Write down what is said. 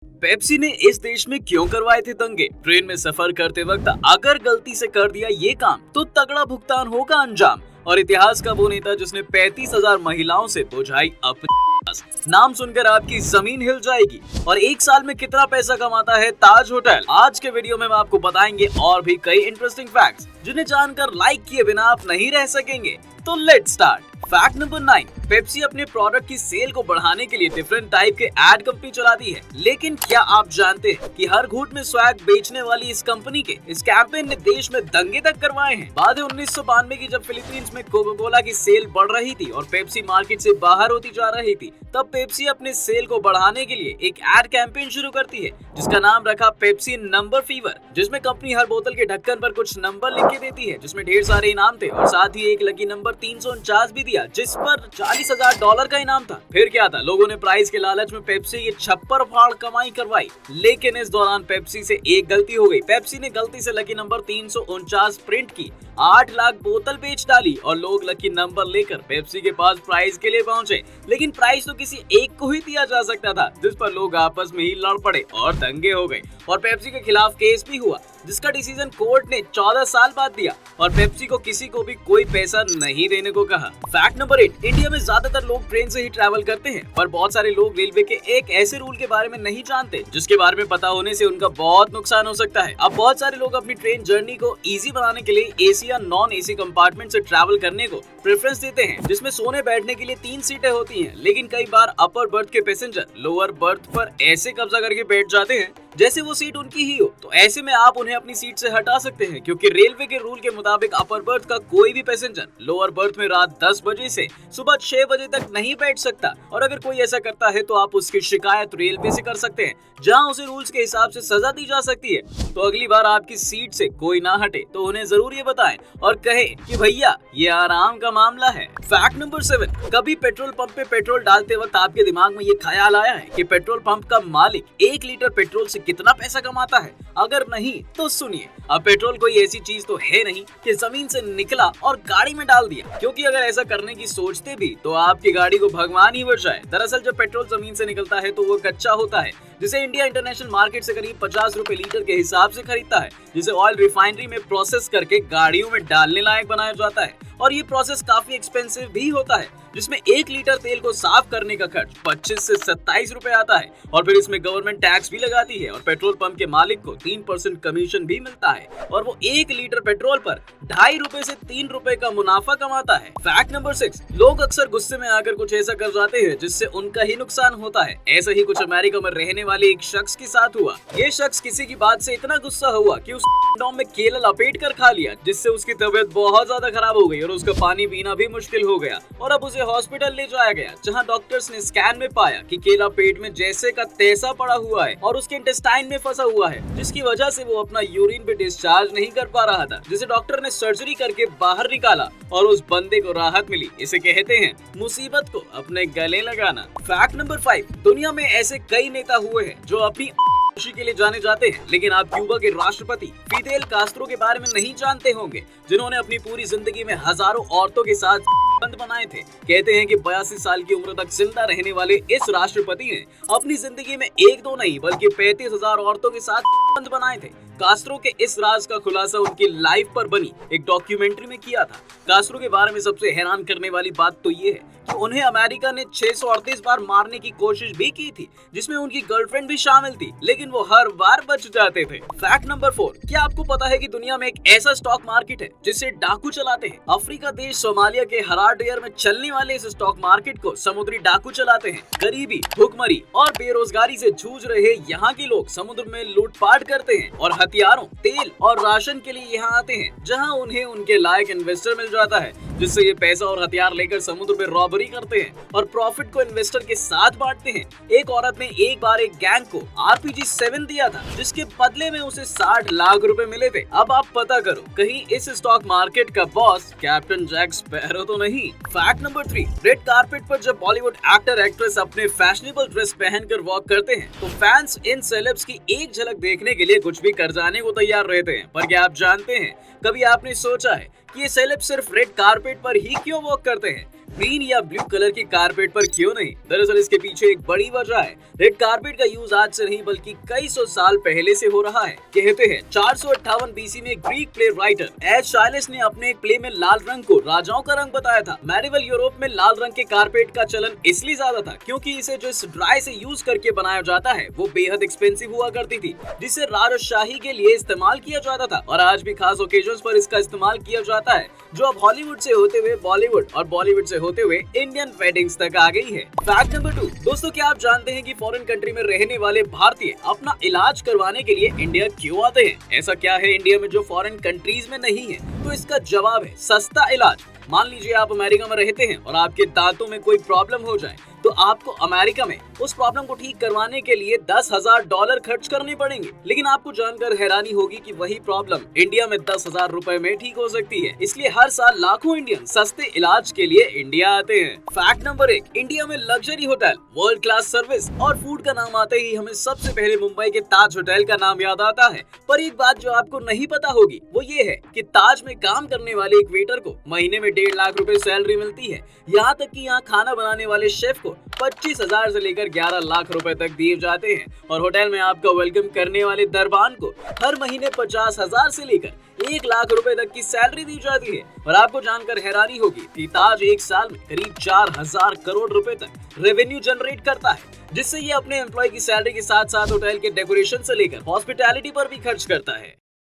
Pepsi ने इस देश में क्यों करवाए थे दंगे? ट्रेन में सफर करते वक्त अगर गलती से कर दिया ये काम तो तगड़ा भुगतान होगा अंजाम। और इतिहास का वो नेता जिसने 35,000 महिलाओं से बुझाई अपनी आस। नाम सुनकर आपकी जमीन हिल जाएगी। और एक साल में कितना पैसा कमाता है ताज होटल? आज के वीडियो में हम आपको बताएंगे और भी कई इंटरेस्टिंग फैक्ट्स जिन्हें जानकर लाइक किए बिना आप नहीं रह सकेंगे। तो let's start. Fact number 9, Pepsi अपने प्रोडक्ट की सेल को बढ़ाने के लिए डिफरेंट टाइप के एड कंपनी चलाती है। लेकिन क्या आप जानते हैं कि हर घूंट में स्वैग बेचने वाली इस कंपनी के इस कैंपेन ने देश में दंगे तक करवाए हैं। बात है 1992 की, जब फिलीपींस में कोका कोला की सेल बढ़ रही थी और पेप्सी मार्केट से बाहर होती जा रही थी। तब पेप्सी अपने सेल को बढ़ाने के लिए एक एड कैंपेन शुरू करती है जिसका नाम रखा पेप्सी नंबर फीवर, जिसमें कंपनी हर बोतल के ढक्कन पर कुछ नंबर लिख के देती है जिसमें ढेर सारे इनाम थे और साथ ही एक लकी नंबर 349 भी दिया जिस पर $40,000 का इनाम था। फिर क्या था, लोगों ने प्राइस के लालच में पेप्सी की छप्पर फाड़ कमाई करवाई। लेकिन इस दौरान पेप्सी से एक गलती हो गई। पेप्सी ने गलती से लकी नंबर 349 प्रिंट की, 8 लाख बोतल बेच डाली और लोग लकी नंबर लेकर पेप्सी के पास प्राइस के लिए पहुंचे। लेकिन प्राइस तो किसी एक को ही दिया जा सकता था, जिस पर लोग आपस में ही लड़ पड़े और दंगे हो गए और पेप्सी के खिलाफ केस भी हुआ जिसका डिसीजन कोर्ट ने 14 साल बाद दिया और पेप्सी को किसी को भी कोई पैसा नहीं देने को कहा। फैक्ट नंबर 8, इंडिया में ज्यादातर लोग ट्रेन से ही ट्रैवल करते हैं, पर बहुत सारे लोग रेलवे के एक ऐसे रूल के बारे में नहीं जानते जिसके बारे में पता होने से उनका बहुत नुकसान हो सकता है। अब बहुत सारे लोग अपनी ट्रेन जर्नी को इजी बनाने के लिए एसी या नॉन एसी कंपार्टमेंट से ट्रैवल करने को प्रेफरेंस देते हैं, जिसमें सोने बैठने के लिए 3 सीटें होती हैं। लेकिन कई बार अपर बर्थ के पैसेंजर लोअर बर्थ पर ऐसे कब्जा करके बैठ जाते हैं जैसे वो सीट उनकी ही हो। तो ऐसे में आप उन्हें अपनी सीट से हटा सकते हैं, क्योंकि रेलवे के रूल के मुताबिक अपर बर्थ का कोई भी पैसेंजर लोअर बर्थ में रात 10 बजे से सुबह 6 बजे तक नहीं बैठ सकता। और अगर कोई ऐसा करता है तो आप उसकी शिकायत रेलवे से कर सकते हैं, जहां उसे रूल्स के हिसाब से सजा दी जा सकती है। तो अगली बार आपकी सीट से कोई ना हटे तो उन्हें जरूर ये बताएं और कहे कि भैया ये आराम का मामला है। फैक्ट नंबर 7, कभी पेट्रोल पंप पे पेट्रोल डालते वक्त आपके दिमाग में ये ख्याल आया है कि पेट्रोल पंप का मालिक 1 लीटर पेट्रोल से कितना पैसा कमाता है? अगर नहीं तो सुनिए, अब पेट्रोल कोई ऐसी चीज तो है नहीं कि जमीन से निकला और गाड़ी में डाल दिया, क्योंकि अगर ऐसा करने की सोचते भी तो आपकी गाड़ी को भगवान ही बचाए। दरअसल जब पेट्रोल जमीन से निकलता है तो वो कच्चा होता है, जिसे इंडिया इंटरनेशनल मार्केट से करीब 50 रुपए लीटर के हिसाब से खरीदता है, जिसे ऑयल रिफाइनरी में प्रोसेस करके गाड़ियों में डालने लायक बनाया जाता है। और ये प्रोसेस काफी एक्सपेंसिव भी होता है, जिसमें 1 लीटर तेल को साफ करने का खर्च 25 से 27 रुपए आता है। और फिर इसमें गवर्नमेंट टैक्स भी लगाती है और पेट्रोल पंप के मालिक को 3% कमीशन भी मिलता है। और वो 1 लीटर पेट्रोल पर 2.5 रुपए से 3 रुपए का मुनाफा कमाता है। फैक्ट नंबर 6, लोग अक्सर गुस्से में आकर कुछ ऐसा कर जाते हैं जिससे उनका ही नुकसान होता है। ऐसा ही कुछ अमेरिका में रहने वाले एक शख्स के साथ हुआ। ये शख्स किसी की बात से इतना गुस्सा हुआ कि उस डॉम में केला लपेट कर खा लिया, जिससे उसकी तबीयत बहुत ज्यादा खराब हो गई और उसका पानी पीना भी मुश्किल हो गया। और अब उसे हॉस्पिटल ले जाया गया, जहां डॉक्टर्स ने स्कैन में पाया कि केला पेट में जैसे का तैसा पड़ा हुआ है और उसके इंटेस्टाइन में फंसा हुआ है, जिसकी वजह से वो अपना यूरिन भी डिस्चार्ज नहीं कर पा रहा था, जिसे डॉक्टर ने सर्जरी करके बाहर निकाला और उस बंदे को राहत मिली। इसे कहते हैं मुसीबत को अपने गले लगाना। फैक्ट नंबर 5, दुनिया में ऐसे कई नेता हुए हैं जो अपनी खुशी के लिए जाने जाते हैं, लेकिन आप क्यूबा के राष्ट्रपति फिदेल कास्त्रो के बारे में नहीं जानते होंगे, जिन्होंने अपनी पूरी जिंदगी में हजारों औरतों के साथ बंद बनाए थे। कहते हैं कि 82 साल की उम्र तक जिंदा रहने वाले इस राष्ट्रपति ने अपनी जिंदगी में 1-2 नहीं बल्कि 35,000 औरतों के साथ बंद बनाए थे। कास्त्रो के इस राज का खुलासा उनकी लाइफ पर बनी एक डॉक्यूमेंट्री में किया था। कास्त्रो के बारे में सबसे हैरान करने वाली बात तो ये है कि उन्हें अमेरिका ने 638 बार मारने की कोशिश भी की थी, जिसमें उनकी गर्लफ्रेंड भी शामिल थी, लेकिन वो हर बार बच जाते थे। फैक्ट नंबर 4, क्या आपको पता है कि दुनिया में एक ऐसा स्टॉक मार्केट है जिसे डाकू चलाते हैं? अफ्रीका देश सोमालिया के हरारडेयर में चलने वाले इस स्टॉक मार्केट को समुद्री डाकू चलाते हैं। गरीबी, भूखमरी और बेरोजगारी से जूझ रहे यहाँ के लोग समुद्र में लूटपाट करते हैं और हथियारों, तेल और राशन के लिए यहाँ आते हैं, जहाँ उन्हें उनके लायक इन्वेस्टर मिल जाता है, जिससे ये पैसा और हथियार लेकर समुद्र में रॉबरी करते हैं और प्रॉफिट को इन्वेस्टर के साथ बांटते हैं। एक औरत ने एक बार एक गैंग को RPG-7 दिया था, जिसके बदले में उसे 60 लाख रुपए मिले थे। अब आप पता करो, कहीं इस स्टॉक मार्केट का बॉस कैप्टन जैक स्पैरो तो नहीं। फैक्ट नंबर 3, रेड कारपेट पर जब बॉलीवुड एक्टर एक्ट्रेस अपने फैशनेबल ड्रेस पहनकर वॉक करते हैं तो फैंस इन सेलेब्स की एक झलक देखने के लिए कुछ भी कर जाने को तैयार रहते हैं। पर क्या आप जानते हैं, कभी आपने सोचा है कि ये सेलेब सिर्फ रेड कारपेट पर ही क्यों वॉक करते हैं? ग्रीन या ब्लू कलर के कारपेट पर क्यों नहीं? दरअसल इसके पीछे एक बड़ी वजह है। रेड कारपेट का यूज आज से नहीं बल्कि कई सौ साल पहले से हो रहा है। कहते हैं 458 बीसी में ग्रीक प्ले राइटर एशाइलस ने अपने एक प्ले में लाल रंग को राजाओं का रंग बताया था। मेडिवल यूरोप में लाल रंग के कारपेट का चलन इसलिए ज्यादा था क्योंकि इसे जो इस ड्राई से यूज करके बनाया जाता है वो बेहद एक्सपेंसिव हुआ करती थी, जिसे राजशाही के लिए इस्तेमाल किया जाता था और आज भी खास ओकेजन्स पर इसका इस्तेमाल किया जाता है, जो अब हॉलीवुड से होते हुए बॉलीवुड और बॉलीवुड से होते हुए इंडियन वेडिंग्स तक आ गई है। फैक्ट नंबर 2, दोस्तों क्या आप जानते हैं कि फॉरेन कंट्री में रहने वाले भारतीय अपना इलाज करवाने के लिए इंडिया क्यों आते हैं? ऐसा क्या है इंडिया में जो फॉरेन कंट्रीज में नहीं है? तो इसका जवाब है सस्ता इलाज। मान लीजिए आप अमेरिका में रहते हैं और आपके दांतों में कोई प्रॉब्लम हो जाए तो आपको अमेरिका में उस प्रॉब्लम को ठीक करवाने के लिए $10,000 खर्च करने पड़ेंगे, लेकिन आपको जानकर हैरानी होगी कि वही प्रॉब्लम इंडिया में 10,000 रुपए में ठीक हो सकती है। इसलिए हर साल लाखों इंडियन सस्ते इलाज के लिए इंडिया आते हैं। फैक्ट नंबर 1, इंडिया में luxury hotel, world class service और फूड का नाम आते ही हमें सबसे पहले मुंबई के ताज होटल का नाम याद आता है। पर एक बात जो आपको नहीं पता होगी वो ये है कि ताज में काम करने वाले एक वेटर को महीने में 1.5 लाख रुपए सैलरी मिलती है। यहाँ तक कि यहाँ खाना बनाने वाले शेफ को 25,000 से लेकर 11 लाख रुपए तक दिए जाते हैं और होटल में आपका वेलकम करने वाले दरबान को हर महीने 50,000 से लेकर 1 लाख रुपए तक की सैलरी दी जाती है। और आपको जानकर हैरानी होगी कि ताज एक साल में करीब 4,000 करोड़ रुपए तक रेवेन्यू जनरेट करता है, जिससे ये अपने एम्प्लॉय की सैलरी के साथ साथ होटल के डेकोरेशन से लेकर हॉस्पिटैलिटी पर भी खर्च करता है।